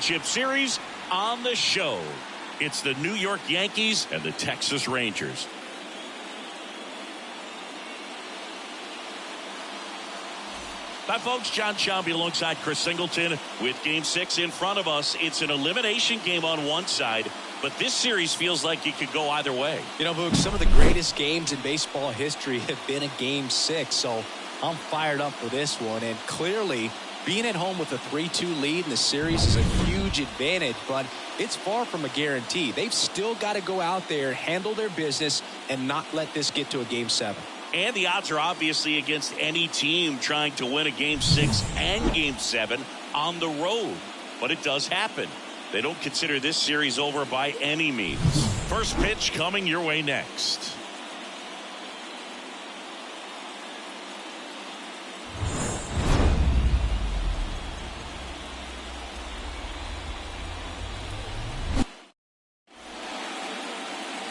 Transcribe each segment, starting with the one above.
championship series on the show. It's the New York Yankees and the Texas Rangers. Hi, folks. John Shelby alongside Chris Singleton with Game 6 in front of us. It's an elimination game on one side, but this series feels like it could go either way. You know, Boog, some of the greatest games in baseball history have been a Game 6, so I'm fired up for this one. And clearly, being at home with a 3-2 lead in the series is a huge advantage, but it's far from a guarantee. They've still got to go out there, handle their business, and not let this get to a Game 7. And the odds are obviously against any team trying to win a Game 6 and Game 7 on the road. But it does happen. They don't consider this series over by any means. First pitch coming your way next.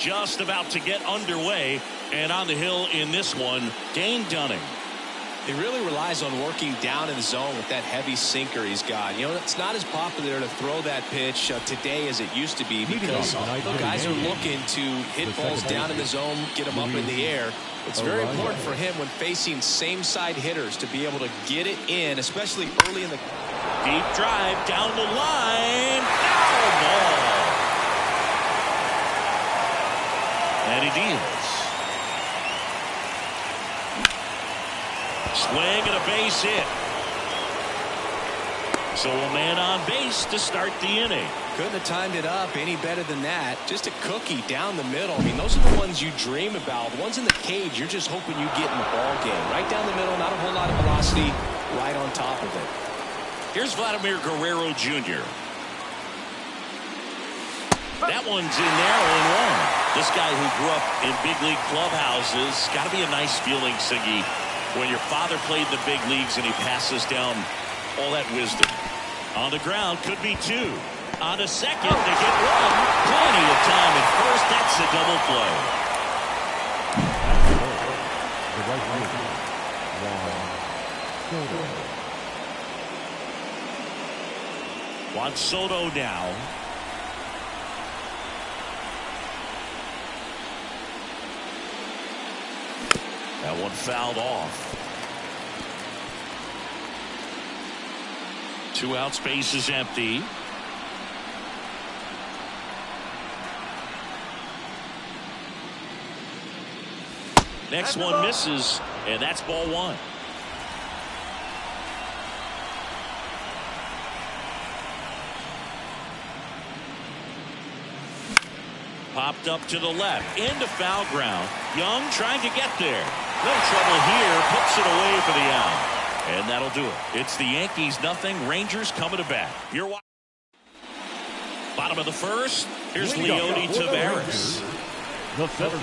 Just about to get underway, and on the hill in this one, Dane Dunning. He really relies on working down in the zone with that heavy sinker he's got. You know, it's not as popular to throw that pitch today as it used to be because guys are looking to hit balls down in the zone, get them up in the air. It's very important for him when facing same-side hitters to be able to get it in, especially early in the... Deep drive down the line. Foul ball. And he deals. Swing and a base hit. So a man on base to start the inning. Couldn't have timed it up any better than that. Just a cookie down the middle. I mean, those are the ones you dream about. The ones in the cage, you're just hoping you get in the ball game. Right down the middle, not a whole lot of velocity, right on top of it. Here's Vladimir Guerrero Jr. That one's in there, 0-1. This guy who grew up in big league clubhouses, got to be a nice feeling, Siggy, when your father played in the big leagues and he passes down all that wisdom. On the ground, could be two. On a second, they get one. Plenty of time at first. That's a double play. Juan Soto now. That one fouled off. 2 outs, base is empty. Next one misses, and that's ball 1. Popped up to the left, into foul ground. Young trying to get there. No trouble here, puts it away for the out. And that'll do it. It's the Yankees 0, Rangers coming to bat. You're watching. Bottom of the first. Here's Leody Taveras.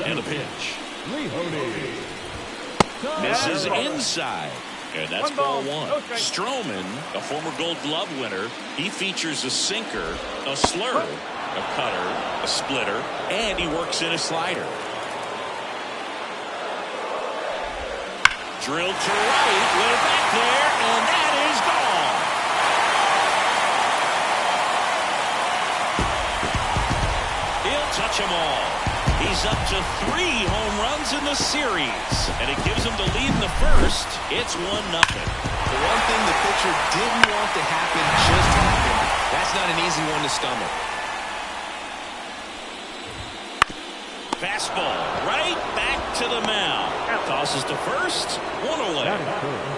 And the pitch. Misses inside. And that's ball 1. Stroman, a former Gold Glove winner, he features a sinker, a slurve, a cutter, a splitter, and he works in a slider. Drilled to right, way back there, and that is gone. He'll touch them all. He's up to 3 home runs in the series, and it gives him the lead in the first. It's 1-0. The one thing the pitcher didn't want to happen just happened. That's not an easy one to stomach. Fastball right back to the mound. Tosses to first. 1 away.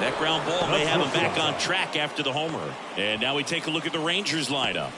That ground ball may have him back on track after the homer. And now we take a look at the Rangers lineup.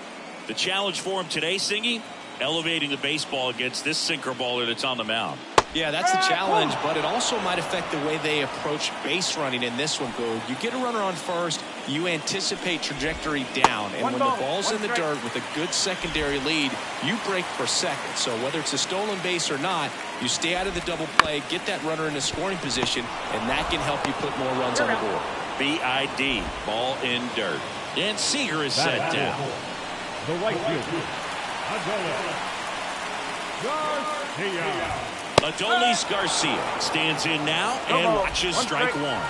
The challenge for him today, Singy, elevating the baseball against this sinker baller that's on the mound. Yeah, that's the challenge, but it also might affect the way they approach base running in this one, Boog. You get a runner on first, you anticipate trajectory down, and when the ball's in the dirt with a good secondary lead, you break for second. So whether it's a stolen base or not, you stay out of the double play, get that runner in a scoring position, and that can help you put more runs on the board. BID, ball in dirt. And Seager is set down. The right fielder, Garcia. Adolis Garcia stands in now and watches strike 1.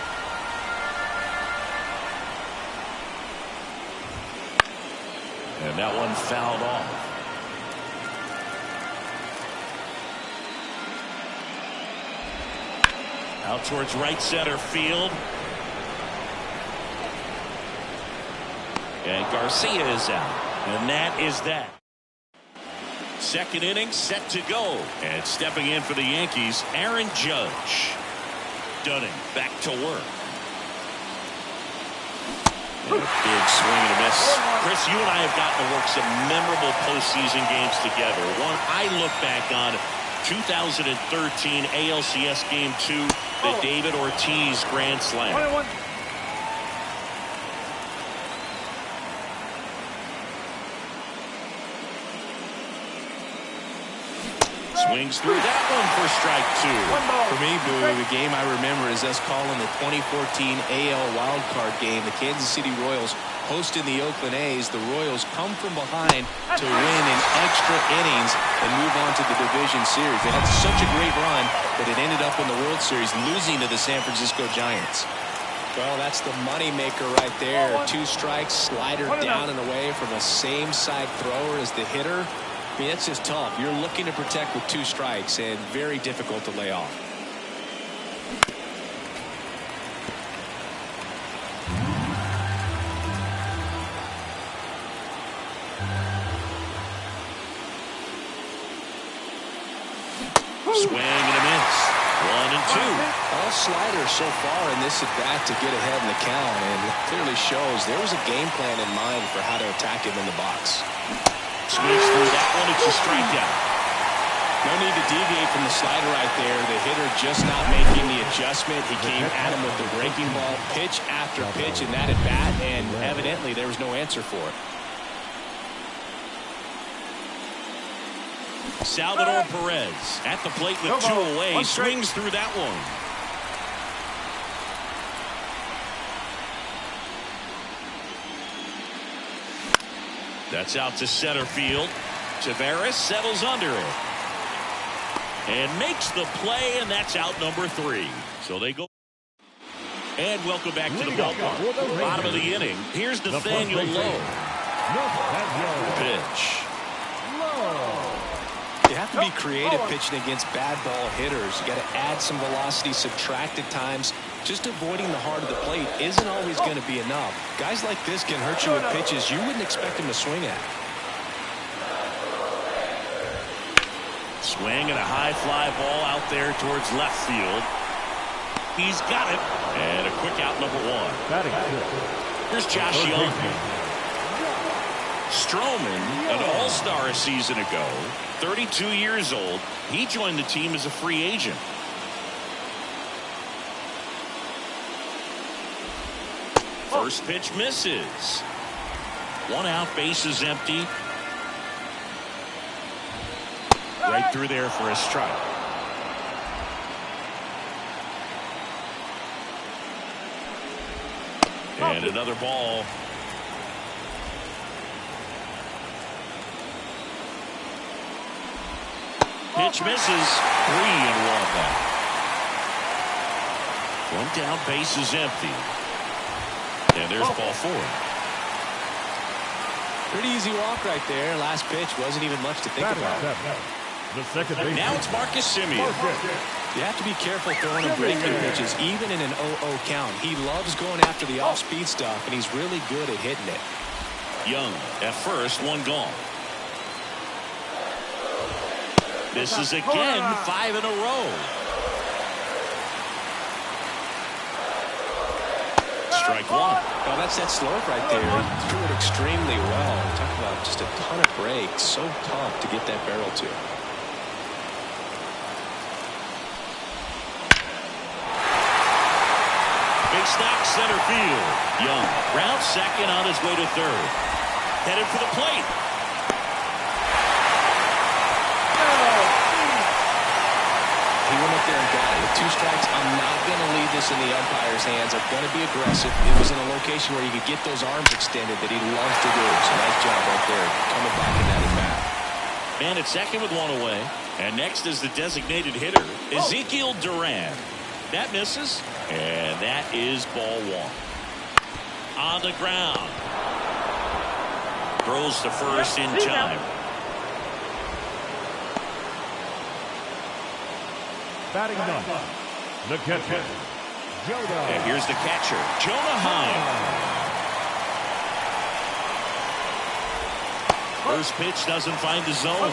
And that one fouled off. Out towards right center field. And Garcia is out. And that is that. Second inning set to go. And stepping in for the Yankees, Aaron Judge. Dunning back to work. And a big swing and a miss. Chris, you and I have gotten to work some memorable postseason games together. One I look back on, 2013 ALCS Game 2, the David Ortiz Grand Slam. Swings through that one for strike 2. For me, Boo, the game I remember is us calling the 2014 AL wildcard game. The Kansas City Royals hosting the Oakland A's. The Royals come from behind to win in extra innings and move on to the division series. They had such a great run, but it ended up in the World Series losing to the San Francisco Giants. Well, that's the moneymaker right there. 2 strikes, slider down and away from a same side thrower as the hitter. I mean, it's just tough. You're looking to protect with 2 strikes and very difficult to lay off. Swing and a miss. 1 and 2. All sliders so far in this at bat to get ahead in the count, and it clearly shows there was a game plan in mind for how to attack him in the box. Swings through that one. It's a strikeout. No need to deviate from the slider right there. The hitter just not making the adjustment. He came at him with the breaking ball, pitch after pitch in that at bat, and evidently there was no answer for it. Salvador Perez at the plate with 2 away. Swings through that one. That's out to center field. Taveras settles under it. And makes the play, and that's out number 3. So they go. And welcome back to the ballpark. Bottom of the inning. Here's Nathaniel Lowe. Pitch. You have to be creative pitching against bad ball hitters. You got to add some velocity, subtract at times. Just avoiding the heart of the plate isn't always going to be enough. Guys like this can hurt you with pitches you wouldn't expect them to swing at. Swing and a high fly ball out there towards left field. He's got it. And a quick out number 1. Here's Josh Young. Stroman, an all-star a season ago, 32 years old. He joined the team as a free agent. First pitch misses. 1 out, bases empty. Right through there for a strike. And another ball. Pitch misses. 3-1 now. 1 down, bases empty. And there's ball 4. Pretty easy walk right there. Last pitch wasn't even much to think about. The second base. Now it's Marcus Semien. You have to be careful throwing him breaking pitches, even in an 0-0 count. He loves going after the off-speed stuff, and he's really good at hitting it. Young at first, 1 gone. Misses again, 5 in a row. Strike 1. Well, that's that slope right there. He threw it extremely well. Talk about just a ton of breaks. So tough to get that barrel to. Big snap center field. Young round second on his way to third. Headed for the plate. He went up there and got it. With 2 strikes, I'm not going to leave this in the umpire's hands. I'm going to be aggressive. It was in a location where you could get those arms extended that he loves to do. So nice job right there, coming back in that at bat. Man at second with 1 away. And next is the designated hitter, Ezekiel Duran. That misses. And that is ball 1. On the ground. Throws to first in time. Batting done. The catcher, Jonah. And here's the catcher, Jonah Heim. First pitch doesn't find the zone.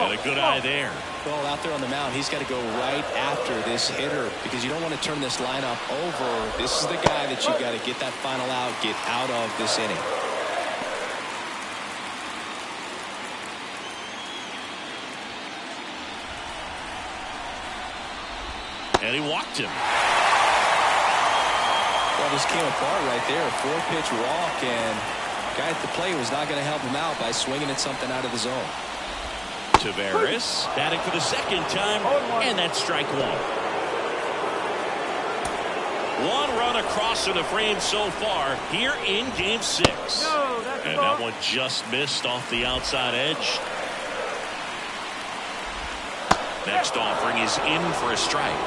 And a good eye there. Well, out there on the mound, he's got to go right after this hitter because you don't want to turn this lineup over. This is the guy that you've got to get that final out, get out of this inning. And he walked him. Well, this came apart right there. A 4-pitch walk, and the guy at the plate was not going to help him out by swinging at something out of the zone. Tavares batting for the second time, and that's strike one. One run across to the frame so far here in Game 6. And that one just missed off the outside edge. Next offering is in for a strike.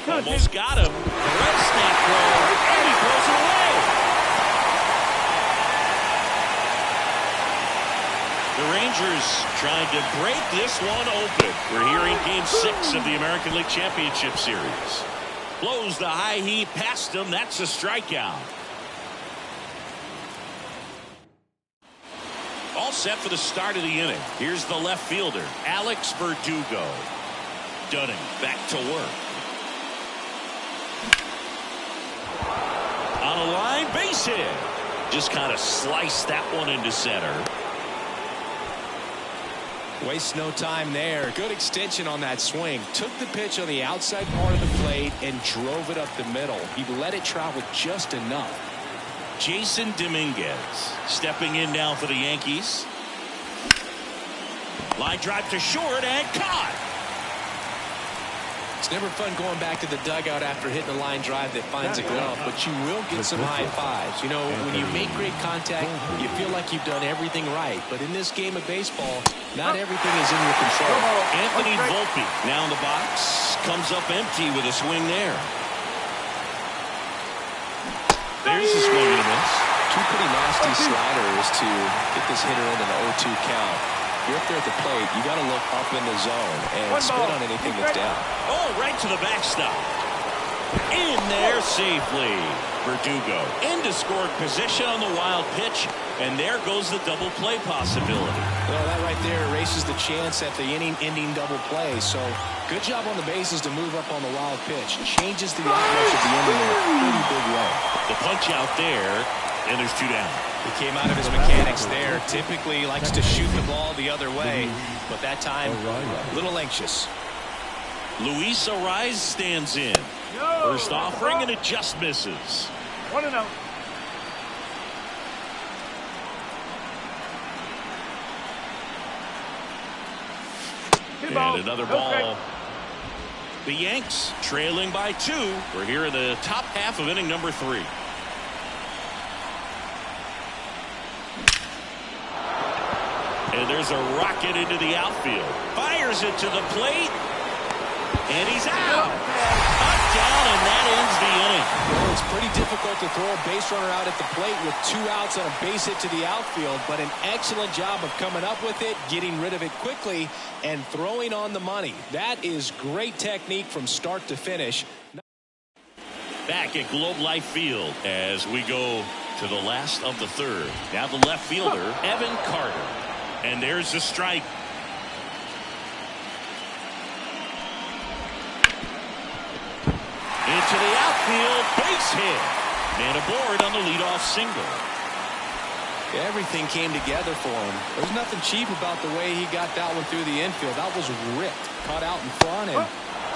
Almost got him. Red snap throw, and he throws it away. The Rangers trying to break this one open. We're here in Game 6 of the American League Championship Series. Blows the high heat past him. That's a strikeout. All set for the start of the inning. Here's the left fielder, Alex Verdugo. Dunning back to work. On a line, base hit. Just kind of sliced that one into center. Waste no time there. Good extension on that swing. Took the pitch on the outside part of the plate and drove it up the middle. He let it travel just enough. Jason Dominguez stepping in now for the Yankees. Line drive to short and caught. It's never fun going back to the dugout after hitting a line drive that finds a glove, but you will get some high fives. You know, when you make great contact, you feel like you've done everything right. But in this game of baseball, not everything is in your control. Anthony Volpe now in the box. Comes up empty with a swing there. There's a swing and a miss. Two pretty nasty sliders to get this hitter in an 0-2 count. You're up there at the plate. You got to look up in the zone and spit on anything that's down. Oh, right to the backstop. In there safely. Verdugo into scoring position on the wild pitch, and there goes the double play possibility. Well, that right there erases the chance at the inning-ending double play. So good job on the bases to move up on the wild pitch. Changes the outlook of the inning in a pretty big way. The punch out there, and there's two down. He came out of his mechanics there. Typically likes to shoot the ball the other way, but that time a little anxious. Luis Ariz stands in. First offering, and it just misses. 1-0. And another ball. The Yanks trailing by 2. We're here in the top half of inning number 3. And there's a rocket into the outfield. Fires it to the plate. And he's out. Up, down, and that ends the inning. Well, it's pretty difficult to throw a base runner out at the plate with 2 outs and a base hit to the outfield, but an excellent job of coming up with it, getting rid of it quickly, and throwing on the money. That is great technique from start to finish. Back at Globe Life Field as we go to the last of the 3rd. Now the left fielder, Evan Carter. And there's the strike. Into the outfield, base hit. Man aboard on the leadoff single. Everything came together for him. There's nothing cheap about the way he got that one through the infield. That was ripped, caught out in front, and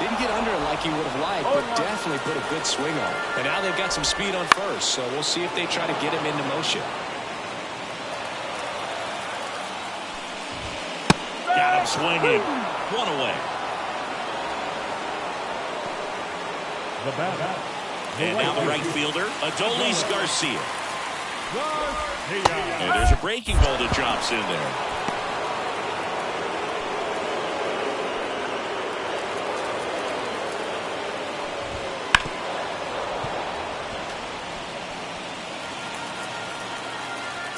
didn't get under it like he would have liked, but definitely put a good swing on it. And now they've got some speed on first, so we'll see if they try to get him into motion. Got him swinging. One away. The batter. And now the right fielder, Adolis Garcia. Garcia. And there's a breaking ball that drops in there.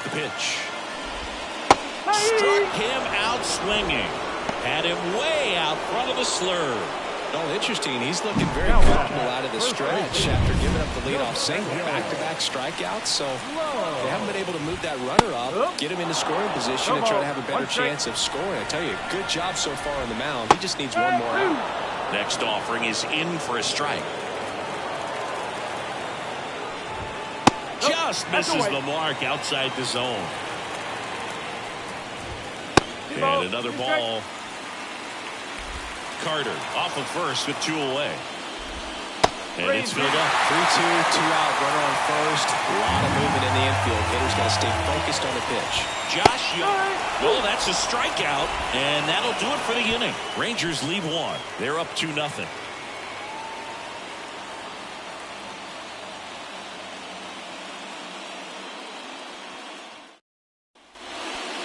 The pitch. Struck him out swinging. Had him way out front of the slurve. Oh, interesting. He's looking very comfortable out of the stretch after giving up the leadoff single. Back-to-back strikeouts, so they haven't been able to move that runner up, get him into scoring position, and try to have a better chance of scoring. I tell you, good job so far on the mound. He just needs one more out. Next offering is in for a strike. Just misses the mark outside the zone. And another ball. Carter off of first with 2 away. And it's filled up. 3-2, 2 out, runner on first. A lot of movement in the infield. Hitter's got to stay focused on the pitch. Josh Young. Oh, that's a strikeout. And that'll do it for the inning. Rangers lead 1. They're up 2-0.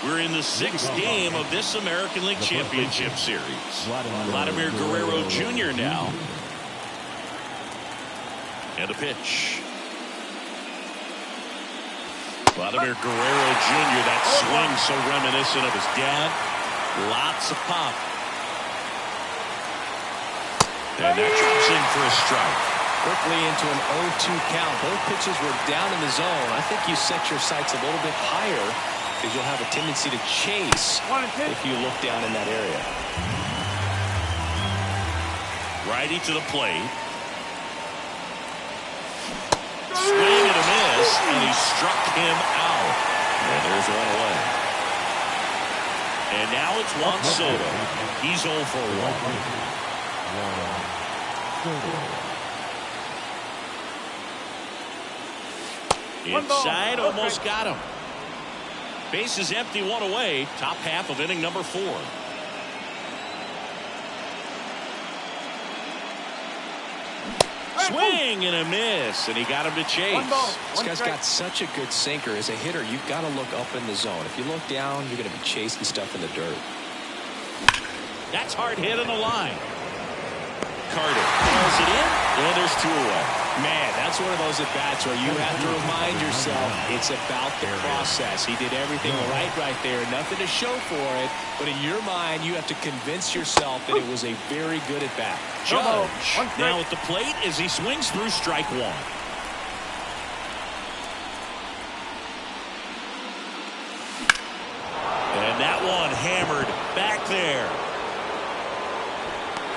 We're in the 6th game of this American League Championship Series. Vladimir Guerrero Jr. now. And a pitch. Vladimir Guerrero Jr., that swing so reminiscent of his dad. Lots of pop. And that drops in for a strike. Quickly into an 0-2 count. Both pitches were down in the zone. I think you set your sights a little bit higher, because you'll have a tendency to chase if you look down in that area. Righty to the plate. Swing and a miss, and he struck him out. And there's one away. And now it's Juan Soto. He's 0 for 1. Inside, almost got him. Base is empty, 1 away. Top half of inning number 4. Swing and a miss, and he got him to chase. This guy's got such a good sinker. As a hitter, you've got to look up in the zone. If you look down, you're going to be chasing stuff in the dirt. That's hard hit on the line. Carter calls it in, and there's 2 away. Man, that's one of those at-bats where you have to remind yourself it's about the process. He did everything right there. Nothing to show for it, but in your mind, you have to convince yourself that it was a very good at-bat. Judge now at the plate as he swings through strike 1. And that one hammered back there.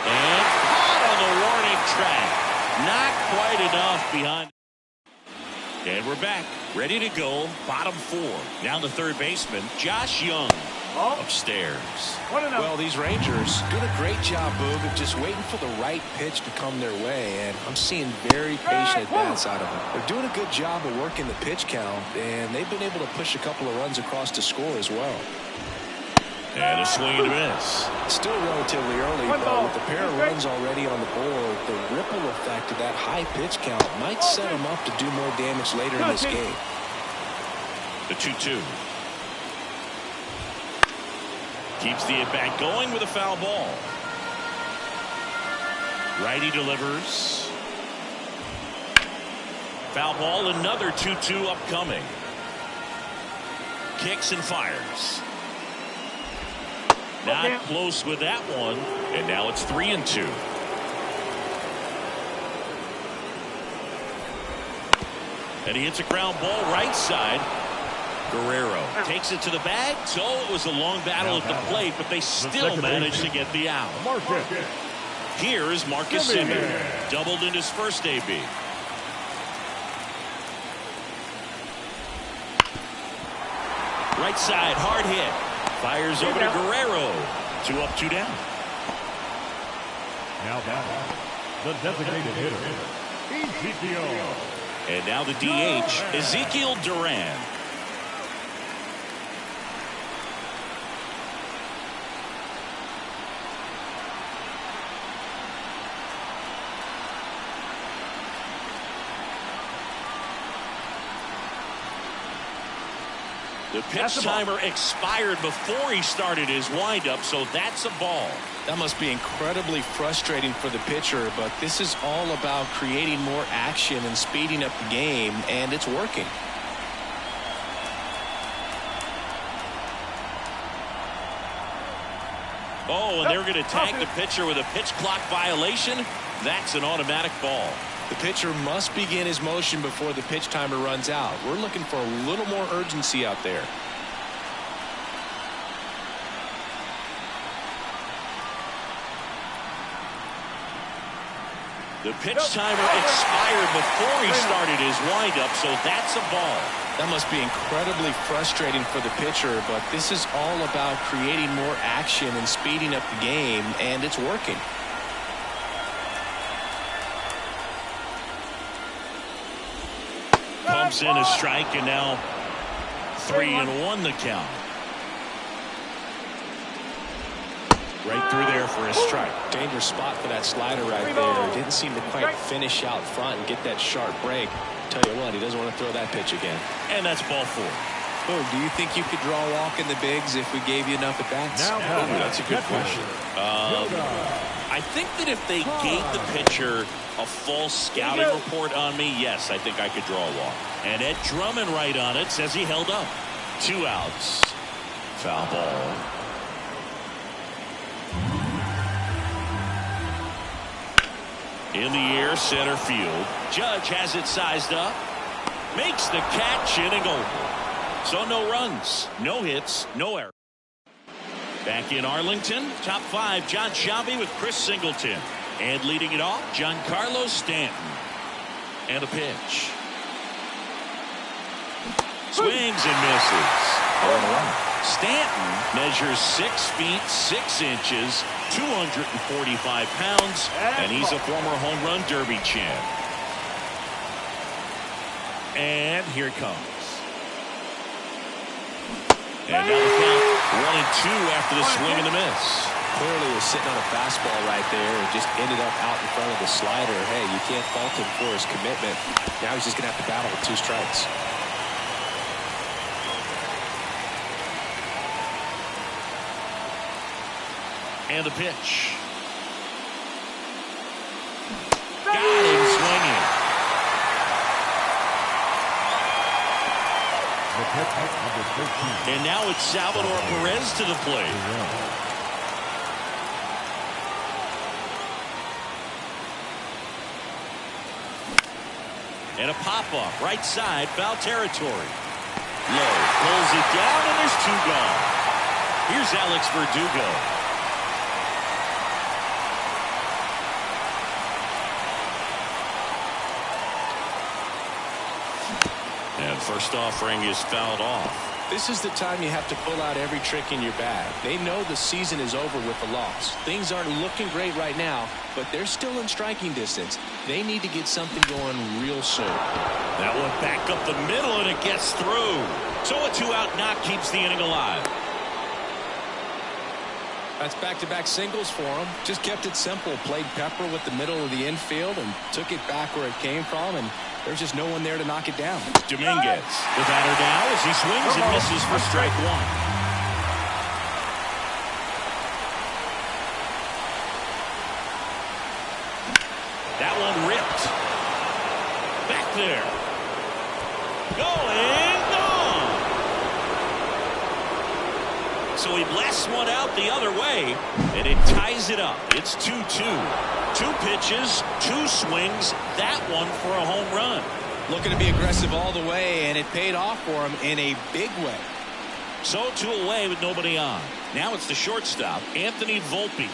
And caught on the warning track. Not quite enough behind. And we're back. Ready to go. Bottom 4. Down to third baseman, Josh Young. Upstairs. Well, these Rangers doing a great job, Boog, of just waiting for the right pitch to come their way, and I'm seeing very patient at-bats out of them. They're doing a good job of working the pitch count, and they've been able to push a couple of runs across to score as well. And a swing and a miss. Still relatively early, but with a pair of runs already on the board, the ripple effect of that high pitch count might set them up to do more damage later in this game. The 2-2. Keeps the at-bat going with a foul ball. Righty delivers. Foul ball, another 2-2 upcoming. Kicks and fires. Not close with that one, and now it's 3-2. And he hits a ground ball right side. Guerrero takes it to the bag, so it was a long battle at the plate, but they still managed to get the out. Here is Marcus Semien, doubled in his first AB. Right side, hard hit. Fires over to Guerrero. 2 up, 2 down. Now batting, the designated hitter, Ezekiel. And now the DH, Ezekiel Duran. The pitch timer expired before he started his windup, so that's a ball. That must be incredibly frustrating for the pitcher, but this is all about creating more action and speeding up the game, and it's working. Oh, and they're going to tag the pitcher with a pitch clock violation. That's an automatic ball. The pitcher must begin his motion before the pitch timer runs out. We're looking for a little more urgency out there. The pitch timer expired before he started his windup, so that's a ball. That must be incredibly frustrating for the pitcher, but this is all about creating more action and speeding up the game, and it's working. Pumps in a strike, and now 3-1 the count. Right through there for a strike. Dangerous spot for that slider right there. Didn't seem to quite finish out front and get that sharp break. Tell you what, he doesn't want to throw that pitch again. And that's ball 4. Oh, do you think you could draw a walk in the bigs if we gave you enough at bats? That's a good question. I think that if they gave the pitcher a false scouting report on me, yes, I think I could draw a walk. And Ed Drummond right on it says he held up. 2 outs. Foul ball. In the air, center field. Judge has it sized up. Makes the catch, inning over. So no runs, no hits, no errors. Back in Arlington, top 5, John Sciambi with Chris Singleton. And leading it off, Giancarlo Stanton. And a pitch. Swings and misses. 0-1. Stanton measures 6 feet 6 inches, 245 pounds, and he's a former home run derby champ. And here it comes. And now the count 1-2 after the swing and the miss. Clearly was sitting on a fastball right there and just ended up out in front of the slider. Hey, you can't fault him for his commitment. Now he's just going to have to battle with 2 strikes. And the pitch. Got him swinging. And now it's Salvador Perez to the plate. And a pop-up right side, foul territory. Low, pulls it down, and there's 2 gone. Here's Alex Verdugo. And first offering is fouled off. This is the time you have to pull out every trick in your bag. They know the season is over with the loss. Things aren't looking great right now, but they're still in striking distance. They need to get something going real soon. That one back up the middle, and it gets through. So a 2-out knock keeps the inning alive. That's back-to-back singles for him. Just kept it simple. Played pepper with the middle of the infield and took it back where it came from, and there's just no one there to knock it down. Dominguez, the batter now as he swings and misses for strike 1. That one ripped. Back there. Going, gone. So he blasts one out the other way, and it ties it up. It's 2-2. 2 pitches, 2 swings, that one for a home run. Looking to be aggressive all the way, and it paid off for him in a big way. So 2 away with nobody on. Now it's the shortstop, Anthony Volpe.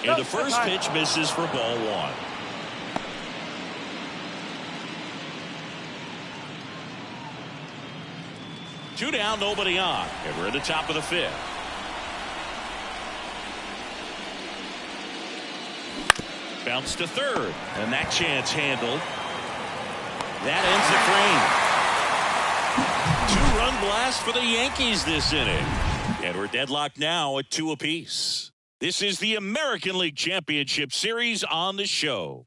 And the first pitch misses for ball 1. Two down, nobody on. And we're at the top of the 5th. Bounce to third, and that chance handled. That ends the frame. 2-run blast for the Yankees this inning. And we're deadlocked now at 2 apiece. This is the American League Championship Series on the show.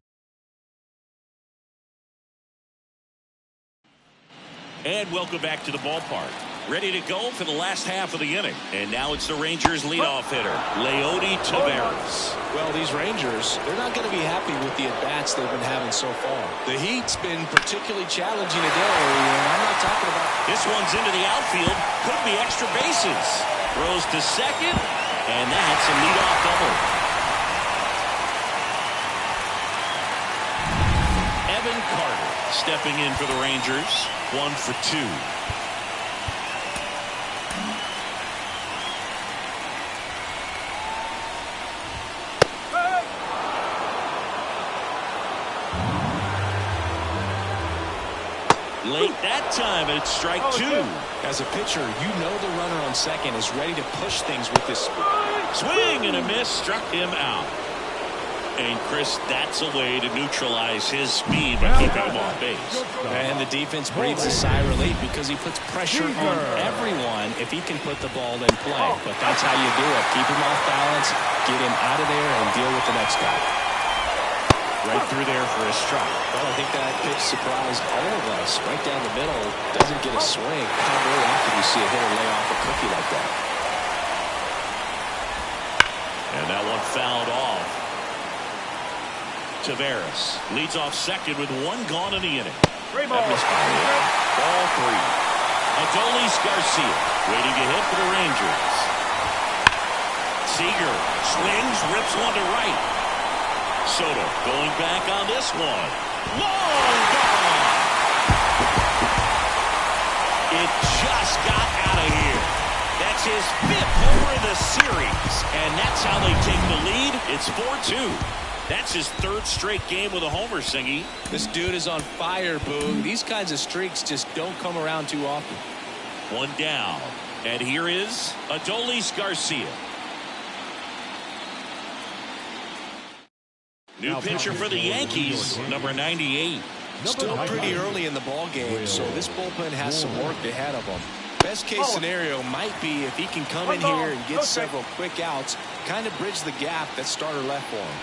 And welcome back to the ballpark. ready to go for the last half of the inning. And now it's the Rangers leadoff hitter, Leody Taveras. Well, these Rangers, they're not going to be happy with the at-bats they've been having so far. The heat's been particularly challenging today, and I'm not talking about... This one's into the outfield. Could be extra bases. Throws to second, and that's a leadoff double. Evan Carter stepping in for the Rangers. 1 for 2. Late that time, and it's strike 2. As a pitcher, you know the runner on second is ready to push things with this. Swing and a miss, struck him out. And Chris, that's a way to neutralize his speed by keeping him off base. And the defense breathes a sigh of relief because he puts pressure on everyone if he can put the ball in play. But that's how you do it. Keep him off balance, get him out of there, and deal with the next guy. Right through there for a strike. Well, I think that pitch surprised all of us. Right down the middle, doesn't get a swing. How very often you see a hitter lay off a cookie like that. And that one fouled off. Taveras leads off second with 1 gone in the inning. That missed by ball 3. Adolis Garcia waiting to hit for the Rangers. Seager swings, rips one to right. Soto going back on this one. Long gone. It just got out of here. That's his 5th homer of the series. And that's how they take the lead. It's 4-2. That's his 3rd straight game with a homer, Singy. This dude is on fire, Boo. These kinds of streaks just don't come around too often. 1 down. And here is Adolis Garcia. New pitcher for the Yankees, number 98. Still pretty early in the ball game, so this bullpen has some work ahead of them. Best case scenario might be if he can come in here and get several quick outs, kind of bridge the gap that starter left for him.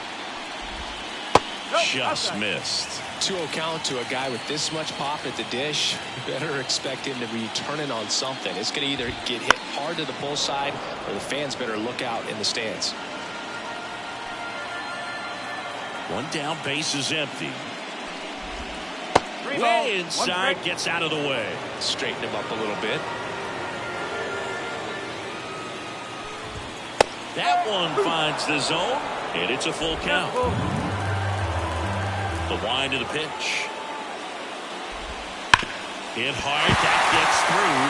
Just missed. 2-0 count to a guy with this much pop at the dish. You better expect him to be turning on something. It's going to either get hit hard to the pull side, or the fans better look out in the stands. 1 down, base is empty. Way inside, gets out of the way. Straighten him up a little bit. That one finds the zone, and it's a full count. The wind of the pitch. Hit hard, that gets through.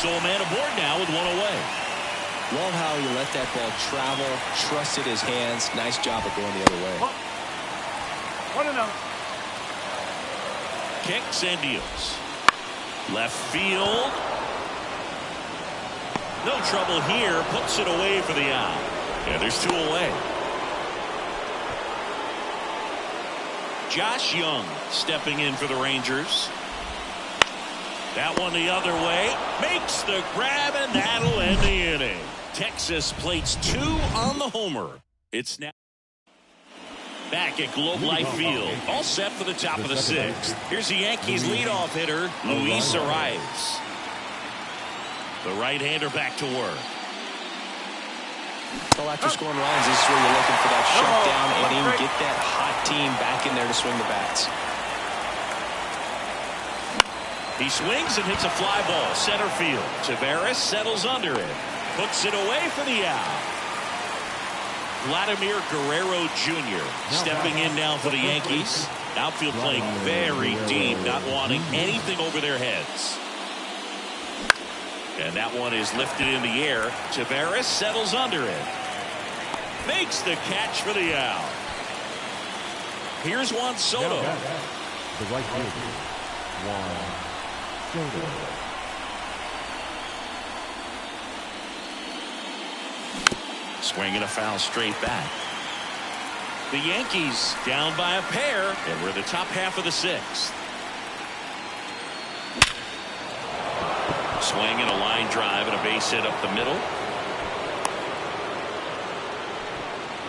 So a man aboard now with 1 away. Love how he let that ball travel, trusted his hands. Nice job of going the other way. 1-0. Kicks and deals. Left field. No trouble here. Puts it away for the out. And there's 2 away. Josh Young stepping in for the Rangers. That one the other way. Makes the grab, and that'll end the inning. Texas plates 2 on the homer. It's now back at Globe Life Field. All set for the top of the 6th. Here's the Yankees leadoff hitter, Luis Arias. The right-hander back to work. Well, after scoring runs, this is where you're looking for that shutdown inning. Get that hot team back in there to swing the bats. He swings and hits a fly ball center field. Taveras settles under it. Puts it away for the out. Vladimir Guerrero Jr. stepping in now for the Yankees. Outfield playing very deep, not wanting anything over their heads. And that one is lifted in the air. Taveras settles under it. Makes the catch for the out. Here's Juan Soto. The right fielder, Juan Soto. Swing and a foul straight back. The Yankees down by a pair, and we're in the top half of the 6th. Swing and a line drive and a base hit up the middle.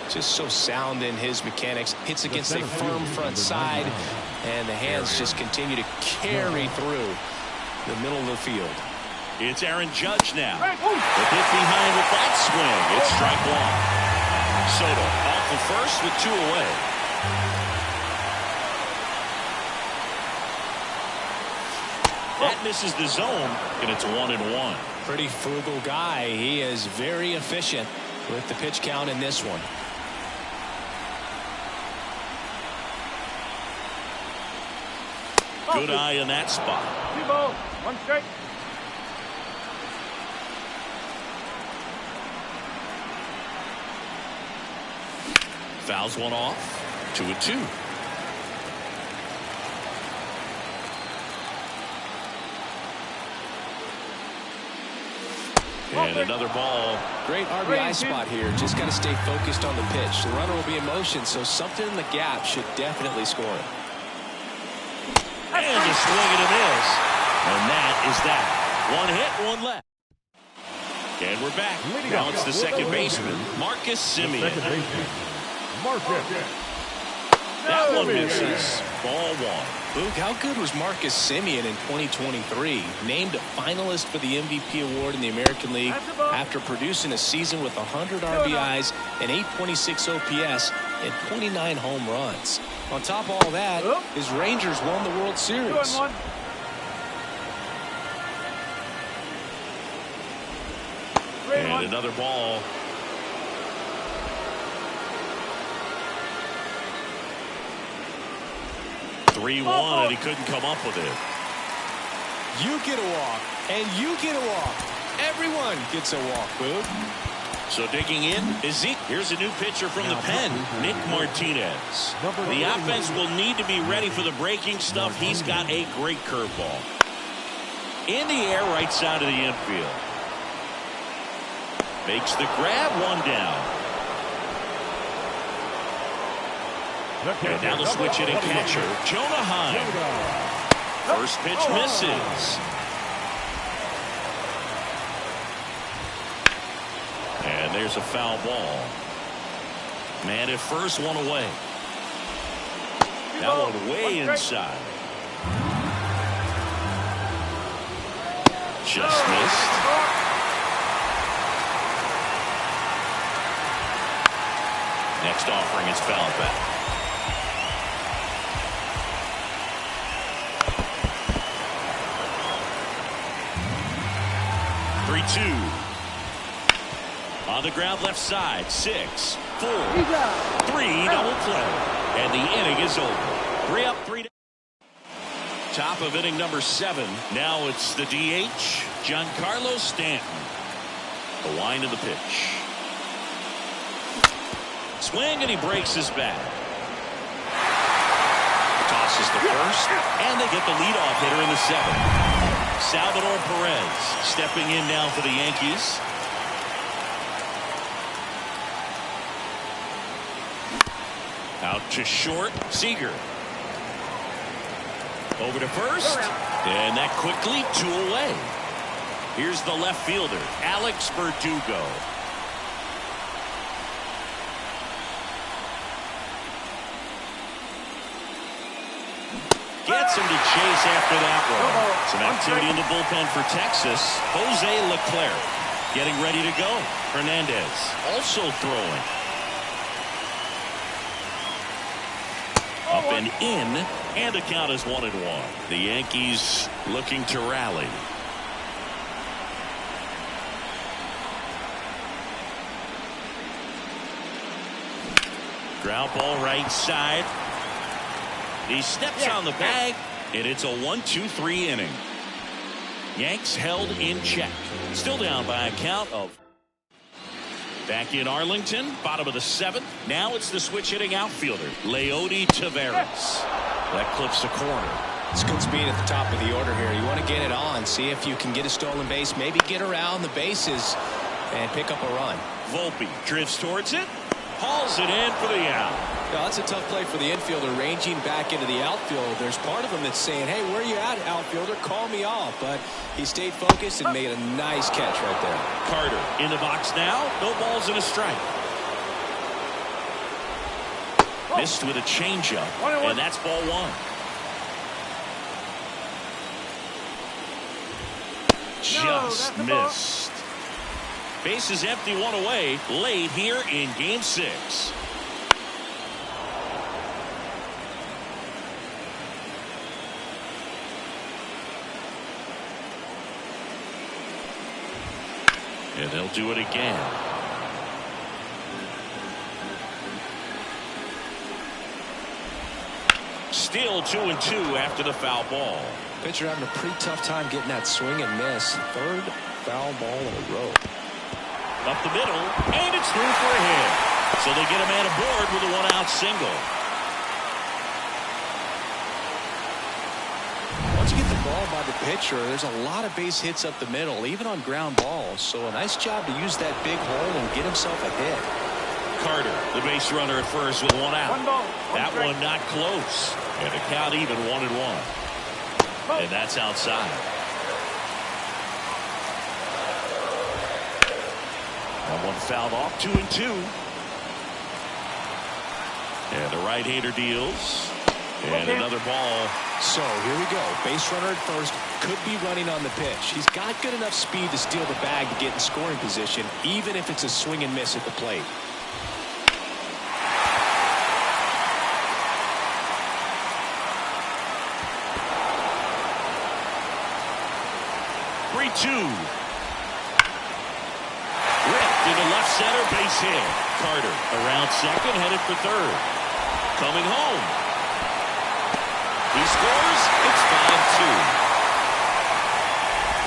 Just so sound in his mechanics. Hits against a firm front side, and the hands just continue to carry through. the middle of the field. It's Aaron Judge now. The hit behind with that swing. It's strike one. Soto off the first with 2 away. That misses the zone, and it's 1-1. Pretty frugal guy. He is very efficient with the pitch count in this one. Good eye in that spot. VIVO, 1 strike. Fouls one off. 2-2. And another ball. Great RBI spot here. Just got to stay focused on the pitch. The runner will be in motion, so something in the gap should definitely score it. And a swing and a miss. And that is that. 1 hit, 1 left. And we're back. Now it's the second baseman, Marcus Semien. That one misses. Ball 1. Luke, how good was Marcus Semien in 2023? Named a finalist for the MVP award in the American League after producing a season with 100 RBIs and 826 OPS and 29 home runs. On top of all that, his Rangers won the World Series. And another ball. (3-1), and he couldn't come up with it. You get a walk, and you get a walk. Everyone gets a walk, Boog. So digging in, here's a new pitcher from the pen, Nick Martinez. The offense will need to be ready for the breaking stuff. He's got a great curveball. In the air, right side of the infield. Makes the grab, 1 down. And now the switch hitting catcher, Jonah Heim. First pitch misses. And there's a foul ball. Man at first, 1 away. That one way inside. Just missed. Next offering is fouled back. 3-2. On the ground left side. 6, 4, 3 double play. And the inning is over. 3 up, 3 down. Top of inning number 7. Now it's the DH, Giancarlo Stanton. The wind of the pitch. Swing, and he breaks his bat. Tosses the first, and they get the leadoff hitter in the 7th. Salvador Perez stepping in now for the Yankees. Out to short, Seager. Over to first, and that quickly 2 away. Here's the left fielder, Alex Verdugo. Gets him to chase after that one. Some activity in the bullpen for Texas. Jose Leclerc getting ready to go. Hernandez also throwing. Up and in, and the count is 1-1. The Yankees looking to rally. Ground ball right side. He steps on the bag, and it's a 1-2-3 inning. Yanks held in check. Still down by a count of. Back in Arlington, bottom of the 7th. Now it's the switch hitting outfielder, Leody Taveras. That clips the corner. It's good speed at the top of the order here. You want to get it on, see if you can get a stolen base, maybe get around the bases and pick up a run. Volpe drifts towards it, hauls it in for the out. Now, that's a tough play for the infielder, ranging back into the outfield. There's part of him that's saying, hey, where are you at, outfielder? Call me off. But he stayed focused and made a nice catch right there. Carter in the box now. No balls and a strike. Missed with a changeup, and that's ball 1. Just missed. Base is empty, one away, late here in Game 6. And they'll do it again. Still 2-2 after the foul ball. Pitcher having a pretty tough time getting that swing and miss. Third foul ball in a row. Up the middle, and it's through for a hit. So they get a man aboard with a one-out single. Once you get the ball by the pitcher, there's a lot of base hits up the middle, even on ground balls. So a nice job to use that big hole and get himself a hit. Carter, the base runner at first with one out. That one not close. And the count even 1-1. And that's outside. That one fouled off, 2-2. And the right-hander deals. And another ball. So here we go. Base runner at first, could be running on the pitch. He's got good enough speed to steal the bag to get in scoring position, even if it's a swing and miss at the plate. Ripped into left center, base hit. Carter around second, headed for third. Coming home. He scores. It's 5-2.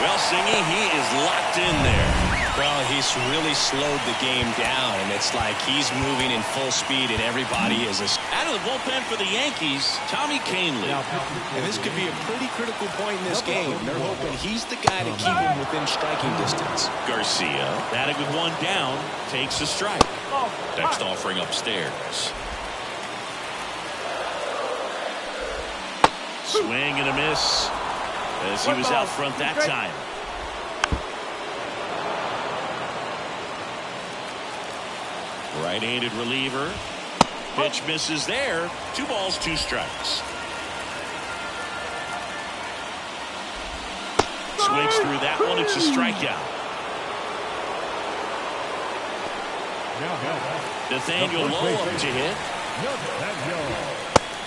Well, Singy, he is locked in there. Well, he's really slowed the game down, and it's like he's moving in full speed, and everybody is out of the bullpen for the Yankees, Tommy Kahnle. And this could be a pretty critical point in this game. They're hoping he's the guy to keep him within striking distance. Garcia, batting with one down, takes a strike. Next offering upstairs. Swing and a miss as he was out front that time. Right-handed reliever. Pitch misses there. 2 balls, 2 strikes. Swings through that one. It's a strikeout. Nathaniel Lowe up to hit.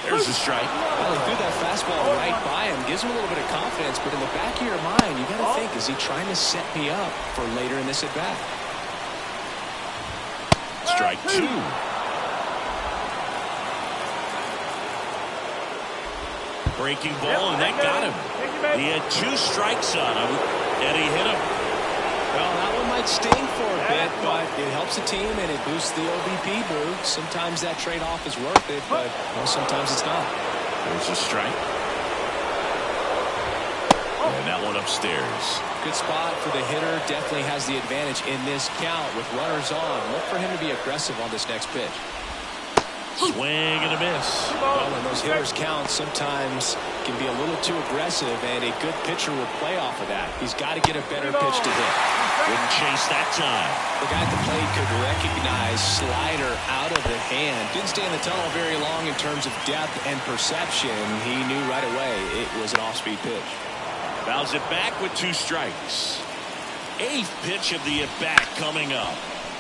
There's a strike. Well, he threw that fastball right by him. Gives him a little bit of confidence, but in the back of your mind, you got to think, is he trying to set me up for later in this at-bat? Strike 2. Breaking ball, and that got him. He had 2 strikes on him, and he hit him. Well, that one might sting for a bit, but it helps the team, and it boosts the OBP boost. Sometimes that trade-off is worth it, but sometimes it's not. There's a strike. And that one upstairs. Good spot for the hitter. Definitely has the advantage in this count with runners on. Look for him to be aggressive on this next pitch. Swing and a miss. Well, when those hitters count, sometimes can be a little too aggressive, and a good pitcher will play off of that. He's got to get a better pitch to hit. Wouldn't chase that time. The guy at the plate could recognize slider out of the hand. Didn't stay in the tunnel very long in terms of depth and perception. He knew right away it was an off-speed pitch. Fouls it back with 2 strikes. 8th pitch of the at-bat coming up.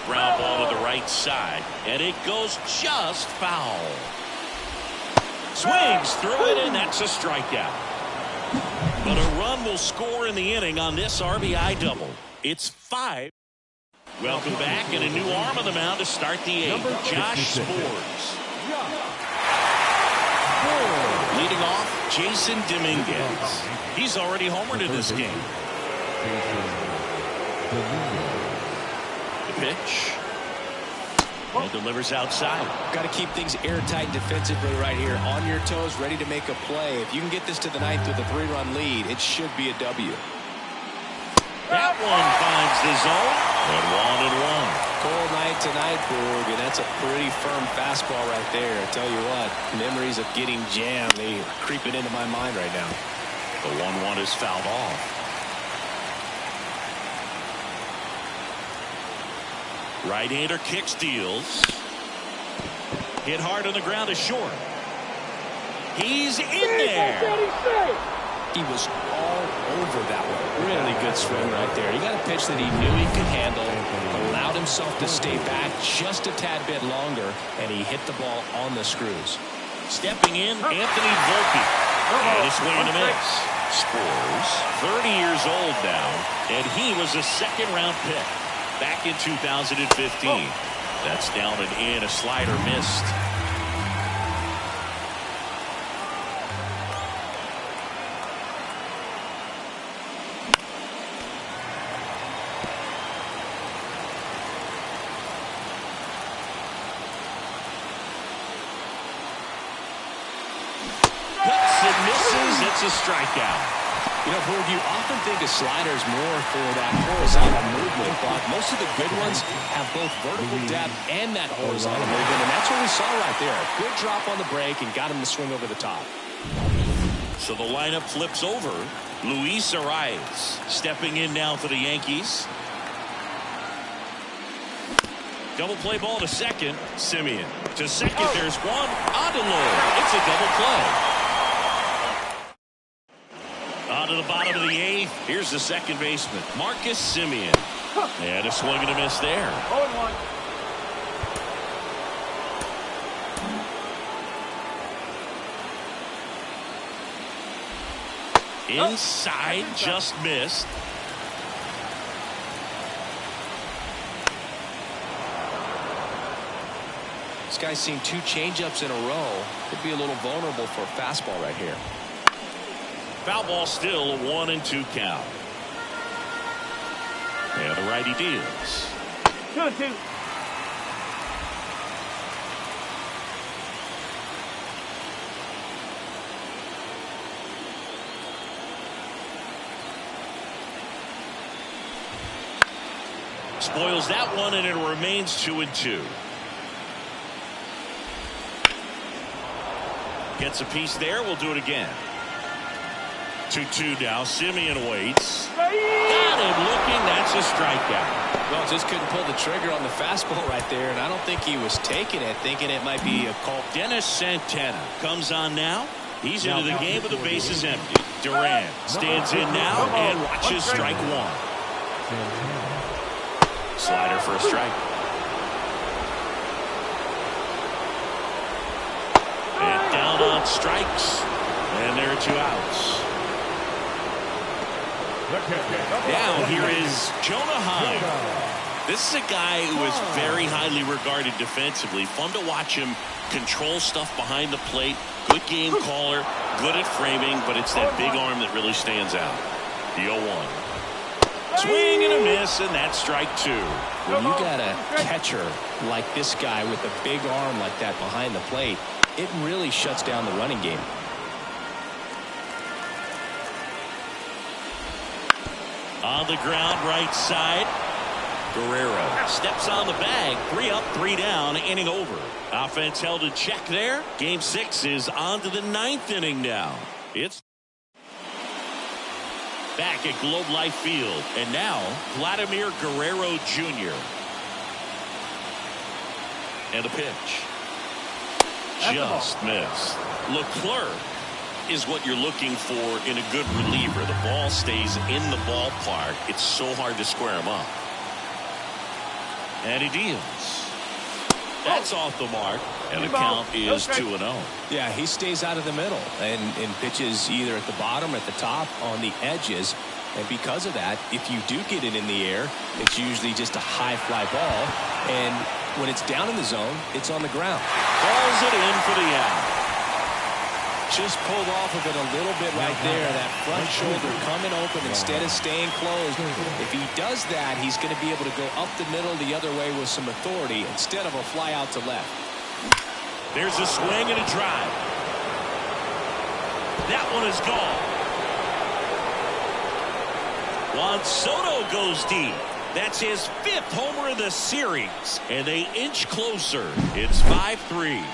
Ground ball to the right side, and it goes just foul. Swings through it, and that's a strikeout. But a run will score in the inning on this RBI double. It's 5. Welcome back, and a new arm on the mound to start the 8th. Josh Sborz. Leading off, Jason Dominguez. He's already homered in this game. The pitch. And delivers outside. Got to keep things airtight defensively right here. On your toes, ready to make a play. If you can get this to the 9th with a 3-run lead, it should be a W. That one finds the zone. And 1-1. Cold night tonight, Boog, and that's a pretty firm fastball right there. I tell you what, memories of getting jammed, they are creeping into my mind right now. The 1-1 is fouled off. Right-hander kicks, deals. Hit hard on the ground is short. He's in there. He was all over that one. Really good swing right there. He got a pitch that he knew he could handle, allowed himself to stay back just a tad bit longer, and he hit the ball on the screws. Stepping in, Anthony Volpe. And a swing and a miss. Scores 30 years old now, and he was a second-round pick back in 2015. That's down and in, a slider missed. It's a strikeout. You know, Boog, you often think a slider is more for that horizontal movement, but most of the good ones have both vertical depth and that horizontal movement, and that's what we saw right there. Good drop on the break and got him to swing over the top. So the lineup flips over. Luis Arias stepping in now for the Yankees. Double play ball to second. Simeon to second. There's one. Adelor. It's a double play. On to the bottom of the eighth. Here's the second baseman, Marcus Simeon. And a swing and a miss there. 0-1. Inside, just missed. This guy's seen 2 changeups in a row. Could be a little vulnerable for a fastball right here. Foul ball still, a 1-2 count. And the righty deals. 2-2. Spoils that one, and it remains 2-2. Gets a piece there. We'll do it again. 2-2 now. Simeon waits. Got him looking. That's a strikeout. Well, just couldn't pull the trigger on the fastball right there, and I don't think he was taking it, thinking it might be a call. Dennis Santana comes on now. He's into the game with the bases empty. Duran stands in now and watches strike one. Slider for a strike. And down on strikes. And there are 2 outs. Now here is Jonah Heim. This is a guy who is very highly regarded defensively. Fun to watch him control stuff behind the plate. Good game caller. Good at framing. But it's that big arm that really stands out. The 0-1. Swing and a miss, and that's strike 2. When you got a catcher like this guy with a big arm like that behind the plate, it really shuts down the running game. On the ground, right side. Guerrero steps on the bag. 3 up, 3 down, inning over. Offense held in check there. Game 6 is on to the 9th inning now. It's back at Globe Life Field. And now, Vladimir Guerrero Jr. And a pitch. Just missed. Leclerc is what you're looking for in a good reliever. The ball stays in the ballpark. It's so hard to square him up. And he deals. That's off the mark. And the count is 2-0. Yeah, he stays out of the middle and pitches either at the bottom or at the top on the edges. And because of that, if you do get it in the air, it's usually just a high fly ball. And when it's down in the zone, it's on the ground. Calls it in for the out. Just pulled off of it a little bit right there. That front shoulder coming open instead of staying closed. If he does that, he's going to be able to go up the middle the other way with some authority instead of a fly out to left. There's a swing and a drive. That one is gone. Juan Soto goes deep. That's his 5th homer of the series. And they inch closer. It's 5-3.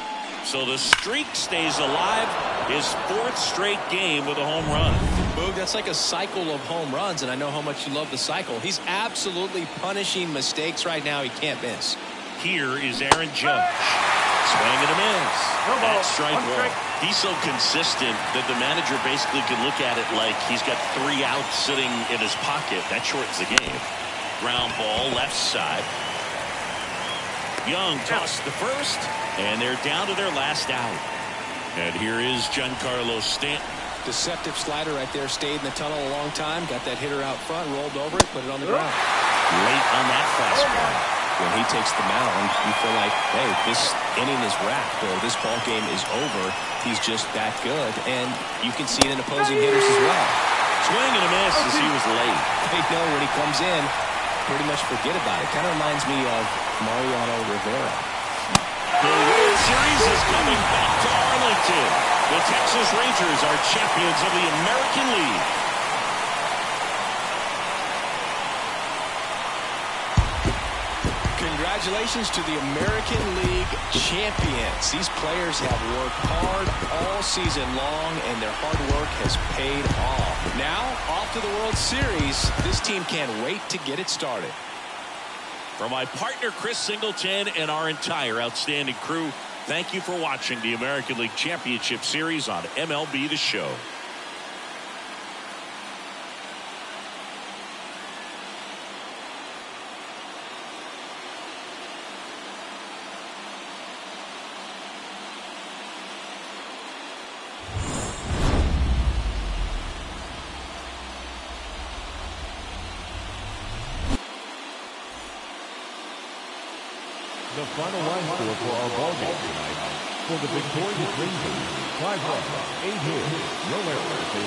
So the streak stays alive. His 4th straight game with a home run. Boog, that's like a cycle of home runs, and I know how much you love the cycle. He's absolutely punishing mistakes right now he can't miss. Here is Aaron Judge. Swing and a miss. That's strike one. He's so consistent that the manager basically can look at it like he's got 3 outs sitting in his pocket. That shortens the game. Ground ball left side. Young tossed the first, and they're down to their last out. And here is Giancarlo Stanton. Deceptive slider right there. Stayed in the tunnel a long time. Got that hitter out front. Rolled over it. Put it on the ground. Late on that fastball. When he takes the mound, you feel like, hey, this inning is wrapped or this ball game is over. He's just that good. And you can see it in opposing hitters as well. Swing and a miss as he was late. They know when he comes in, pretty much forget about it. Kind of reminds me of Mariano Rivera. The World Series is coming back to Arlington. The Texas Rangers are champions of the American League. Congratulations to the American League champions. These players have worked hard all season long, and their hard work has paid off. Now, off to the World Series. This team can't wait to get it started. For my partner Chris Singleton and our entire outstanding crew, thank you for watching the American League Championship Series on MLB The Show. The final line score for our ball game tonight. For the victorious Rangers, 5 runs, 8 hits, no errors.